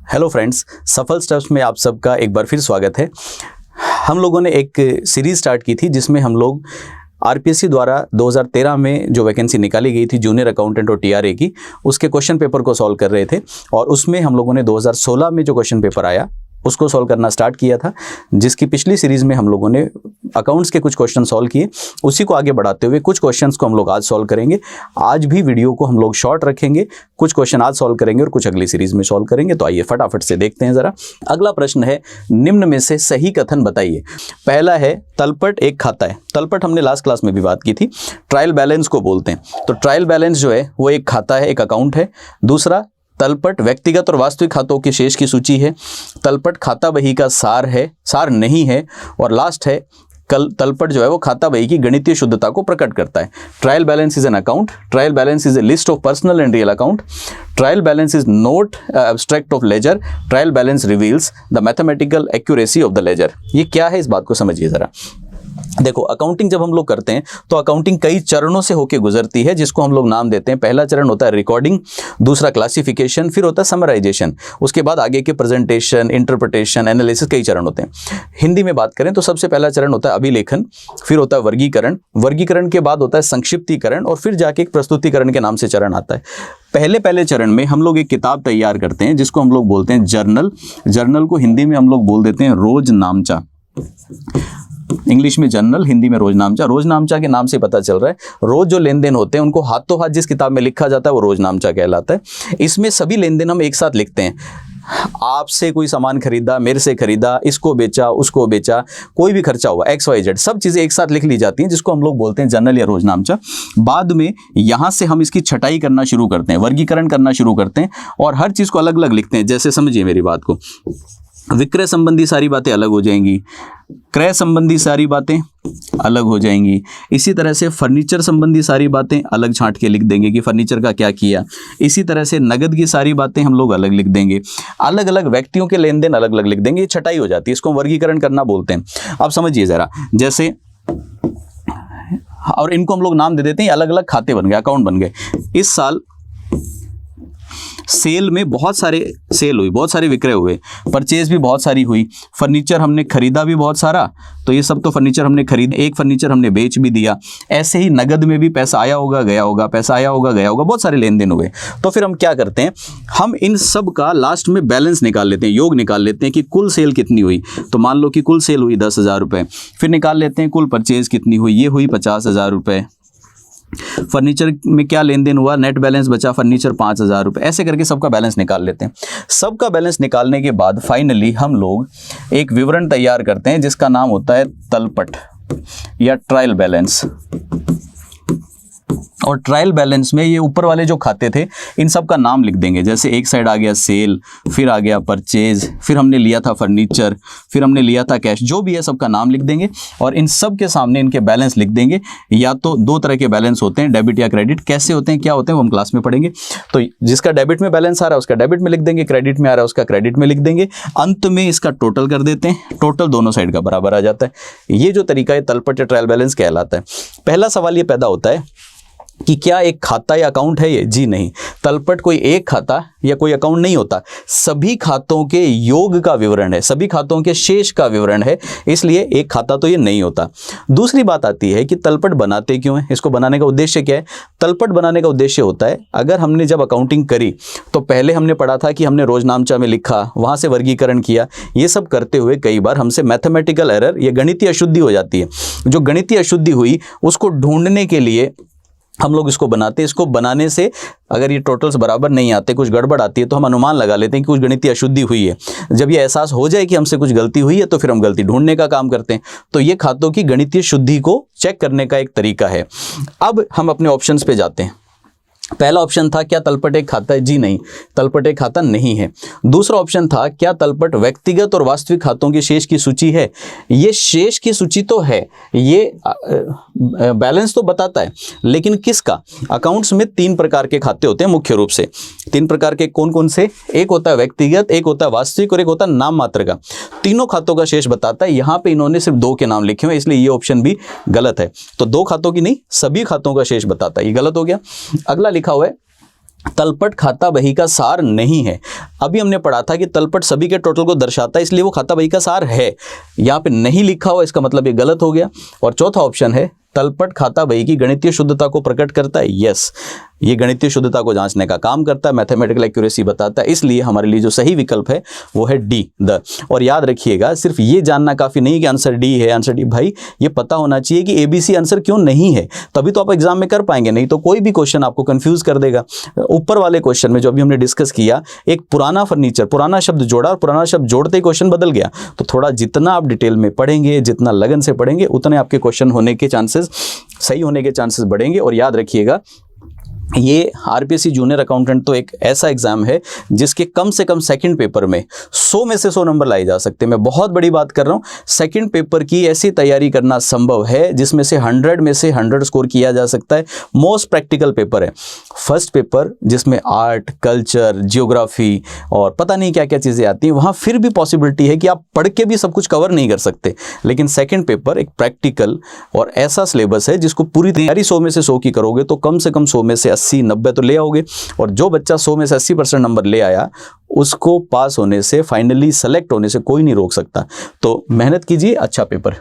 Hello friends, सफल steps में आप सबका एक बार फिर स्वागत है। हम लोगों ने एक सीरीज़ स्टार्ट की थी जिसमें हम लोग आरपीएससी द्वारा 2013 में जो वैकेंसी निकाली गई थी जूनियर अकाउंटेंट और टीआरए की, उसके क्वेश्चन पेपर को सॉल्व कर रहे थे और उसमें हम लोगों ने 2016 में जो क्वेश्चन पेपर आया उसको सॉल्व करना स्टार्ट किया था, जिसकी पिछली सीरीज़ में हम लोगों ने अकाउंट्स के कुछ क्वेश्चन सॉल्व किए। उसी को आगे बढ़ाते हुए कुछ क्वेश्चंस को हम लोग आज सॉल्व करेंगे। आज भी वीडियो को हम लोग शॉर्ट रखेंगे, कुछ क्वेश्चन आज सॉल्व करेंगे और कुछ अगली सीरीज़ में सॉल्व करेंगे। तो आइए फटाफट से देखते हैं ज़रा। अगला प्रश्न है, निम्न में से सही कथन बताइए। पहला है, तलपट एक खाता है। तलपट हमने लास्ट क्लास में भी बात की थी, ट्रायल बैलेंस को बोलते हैं। तो ट्रायल बैलेंस जो है वो एक खाता है, एक अकाउंट है। दूसरा, तलपट व्यक्तिगत और वास्तविक खातों के शेष की सूची है। तलपट खाता बही का सार है, सार नहीं है। और लास्ट है, तलपट जो है वो खाता बही की गणितीय शुद्धता को प्रकट करता है। Trial balance is an account, trial balance is a list of personal and real account, trial balance is not abstract of ledger, trial balance reveals the mathematical accuracy of the ledger. ये क्या है, इस बात को समझिए ज़रा। देखो, accounting जब हम लोग करते हैं तो अकाउंटिंग कई चरणों से होकर गुजरती है, जिसको हम लोग नाम देते हैं। पहला चरण होता है रिकॉर्डिंग, दूसरा क्लासिफिकेशन, फिर होता है समराइजेशन, उसके बाद आगे के प्रेजेंटेशन, इंटरप्रिटेशन, एनालिसिस, कई चरण होते हैं। हिंदी में बात करें तो सबसे पहला चरण होता है अभिलेखन, फिर होता है वर्गीकरण, वर्गीकरण के बाद होता है संक्षिप्तीकरण और फिर जाके एक प्रस्तुतिकरण के नाम से चरण आता है। पहले चरण में हम लोग एक किताब तैयार करते हैं जिसको हम लोग बोलते हैं जर्नल। जर्नल को हिंदी में हम लोग बोल देते हैं रोजनामचा। इंग्लिश में जर्नल, हिंदी में रोजनामचा। रोजनामचा के नाम से पता चल रहा है रोज जो लेन देन होते हैं उनको हाथों हाथ जिस किताब में लिखा जाता है वो रोजनामचा कहलाता है। इसमें सभी लेन देन हम एक साथ लिखते हैं। आपसे कोई सामान खरीदा, मेरे से खरीदा, इसको बेचा, उसको बेचा, कोई भी खर्चा हुआ, XYZ, सब चीज़ें एक साथ लिख ली जाती हैं, जिसको हम लोग बोलते हैं जर्नल या रोजनामचा। बाद में यहाँ से हम इसकी छटाई करना शुरू करते हैं, वर्गीकरण करना शुरू करते हैं और हर चीज़ को अलग अलग लिखते हैं। जैसे समझिए मेरी बात को, विक्रय संबंधी सारी बातें अलग हो जाएंगी, क्रय संबंधी सारी बातें अलग हो जाएंगी। इसी तरह से फर्नीचर संबंधी सारी बातें अलग छांट के लिख देंगे कि फर्नीचर का क्या किया। इसी तरह से नगद की सारी बातें हम लोग अलग लिख देंगे। अलग अलग व्यक्तियों के लेन देन अलग अलग लिख देंगे। ये छटाई हो जाती है, इसको हम वर्गीकरण करना बोलते हैं। अब समझिए ज़रा, जैसे, और इनको हम लोग नाम दे देते हैं, अलग अलग खाते बन गए, अकाउंट बन गए। इस साल सेल में बहुत सारे सेल हुई, बहुत सारे विक्रय हुए, परचेज भी बहुत सारी हुई, फर्नीचर हमने खरीदा भी बहुत सारा, तो ये सब तो फर्नीचर हमने खरीद, एक फर्नीचर हमने बेच भी दिया। ऐसे ही नगद में भी पैसा आया होगा, गया होगा, पैसा आया होगा, गया होगा, बहुत सारे लेन देन हुए। तो फिर हम क्या करते हैं, हम इन सब का लास्ट में बैलेंस निकाल लेते हैं, योग निकाल लेते हैं कि कुल सेल कितनी हुई। तो मान लो कि कुल सेल हुई 10,000 रुपये, फिर निकाल लेते हैं कुल परचेज कितनी हुई, ये हुई 50,000 रुपये। फर्नीचर में क्या लेन देन हुआ, नेट बैलेंस बचा फर्नीचर 5,000 रुपये। ऐसे करके सबका बैलेंस निकाल लेते हैं। सबका बैलेंस निकालने के बाद फाइनली हम लोग एक विवरण तैयार करते हैं जिसका नाम होता है तलपट या ट्रायल बैलेंस। और ट्रायल बैलेंस में ये ऊपर वाले जो खाते थे इन सब का नाम लिख देंगे। जैसे एक साइड आ गया सेल, फिर आ गया परचेज, फिर हमने लिया था फर्नीचर, फिर हमने लिया था कैश, जो भी है सबका नाम लिख देंगे और इन सब के सामने इनके बैलेंस लिख देंगे। या तो दो तरह के बैलेंस होते हैं, डेबिट या क्रेडिट। कैसे होते हैं, क्या होते हैं, वो हम क्लास में पढ़ेंगे। तो जिसका डेबिट में बैलेंस आ रहा है उसका डेबिट में लिख देंगे, क्रेडिट में आ रहा है उसका क्रेडिट में लिख देंगे। अंत में इसका टोटल कर देते हैं, टोटल दोनों साइड का बराबर आ जाता है। ये जो तरीका है तलपट या ट्रायल बैलेंस कहलाता है। पहला सवाल ये पैदा होता है कि क्या एक खाता या अकाउंट है ये? जी नहीं, तलपट कोई एक खाता या कोई अकाउंट नहीं होता, सभी खातों के योग का विवरण है, सभी खातों के शेष का विवरण है, इसलिए एक खाता तो ये नहीं होता। दूसरी बात आती है कि तलपट बनाते क्यों हैं, इसको बनाने का उद्देश्य क्या है? तलपट बनाने का उद्देश्य होता है, अगर हमने जब अकाउंटिंग करी तो पहले हमने पढ़ा था कि हमने रोजनामचा में लिखा, वहाँ से वर्गीकरण किया, ये सब करते हुए कई बार हमसे मैथमेटिकल एरर या गणितीय अशुद्धि हो जाती है। जो गणितीय अशुद्धि हुई उसको ढूंढने के लिए हम लोग इसको बनाते हैं। इसको बनाने से अगर ये टोटल्स बराबर नहीं आते, कुछ गड़बड़ आती है, तो हम अनुमान लगा लेते हैं कि कुछ गणितीय अशुद्धि हुई है। जब ये एहसास हो जाए कि हमसे कुछ गलती हुई है तो फिर हम गलती ढूंढने का काम करते हैं। तो ये खातों की गणितीय शुद्धि को चेक करने का एक तरीका है। अब हम अपने ऑप्शंस पे जाते हैं। पहला ऑप्शन था, क्या तलपट एक खाता है? जी नहीं, तलपट एक खाता नहीं है। दूसरा ऑप्शन था, क्या तलपट व्यक्तिगत और वास्तविक खातों के शेष की सूची है? ये शेष की सूची तो है, ये बैलेंस तो बताता है, लेकिन किसका? अकाउंट्स में 3 प्रकार के खाते होते हैं मुख्य रूप से। 3 प्रकार के कौन कौन से? एक होता है व्यक्तिगत, एक होता है वास्तविक और एक होता है नाम मात्र का। तीनों खातों का शेष बताता है। यहाँ पे इन्होंने सिर्फ 2 के नाम लिखे हुए, इसलिए ये ऑप्शन भी गलत है। तो 2 खातों की नहीं, सभी खातों का शेष बताता है, ये गलत हो गया। अगला लिखा हुआ है तलपट खाता बही का सार नहीं है। अभी हमने पढ़ा था कि तलपट सभी के टोटल को दर्शाता है, इसलिए वो खाता बही का सार है। यहाँ पे नहीं लिखा हुआ, इसका मतलब ये गलत हो गया। और चौथा ऑप्शन है तलपट खाता बही की गणितीय शुद्धता को प्रकट करता है। यस, ये गणितीय शुद्धता को जांचने का काम करता है, मैथमेटिकल एक्यूरेसी बताता है, इसलिए हमारे लिए जो सही विकल्प है वो है डी द। और याद रखिएगा, सिर्फ ये जानना काफ़ी नहीं कि आंसर डी है, आंसर डी, भाई ये पता होना चाहिए कि ABC आंसर क्यों नहीं है, तभी तो आप एग्जाम में कर पाएंगे, नहीं तो कोई भी क्वेश्चन आपको कंफ्यूज कर देगा। ऊपर वाले क्वेश्चन में जो अभी हमने डिस्कस किया, एक पुराना फर्नीचर, पुराना शब्द जोड़ा और पुराना शब्द जोड़ते ही क्वेश्चन बदल गया। तो थोड़ा जितना आप डिटेल में पढ़ेंगे, जितना लगन से पढ़ेंगे, उतने आपके क्वेश्चन होने के चांसेस, सही होने के चांसेस बढ़ेंगे। और याद रखिएगा, ये आरपीएससी जूनियर अकाउंटेंट तो एक ऐसा एग्जाम है जिसके कम से कम सेकंड पेपर में 100 में से 100 नंबर लाए जा सकते हैं। मैं बहुत बड़ी बात कर रहा हूँ, सेकंड पेपर की ऐसी तैयारी करना संभव है जिसमें से 100 में से 100 स्कोर किया जा सकता है। मोस्ट प्रैक्टिकल पेपर है फर्स्ट पेपर, जिसमें आर्ट, कल्चर, जियोग्राफी और पता नहीं क्या क्या चीज़ें आती हैं। वहाँ फिर भी पॉसिबिलिटी है कि आप पढ़ के भी सब कुछ कवर नहीं कर सकते, लेकिन सेकेंड पेपर एक प्रैक्टिकल और ऐसा सिलेबस है जिसको पूरी तैयारी 100 में से 100 की करोगे तो कम से कम 100 में से 80-90 तो ले आओगे। और जो बच्चा 100 में से 80% नंबर ले आया, उसको पास होने से, फाइनली सेलेक्ट होने से कोई नहीं रोक सकता। तो मेहनत कीजिए, अच्छा पेपर।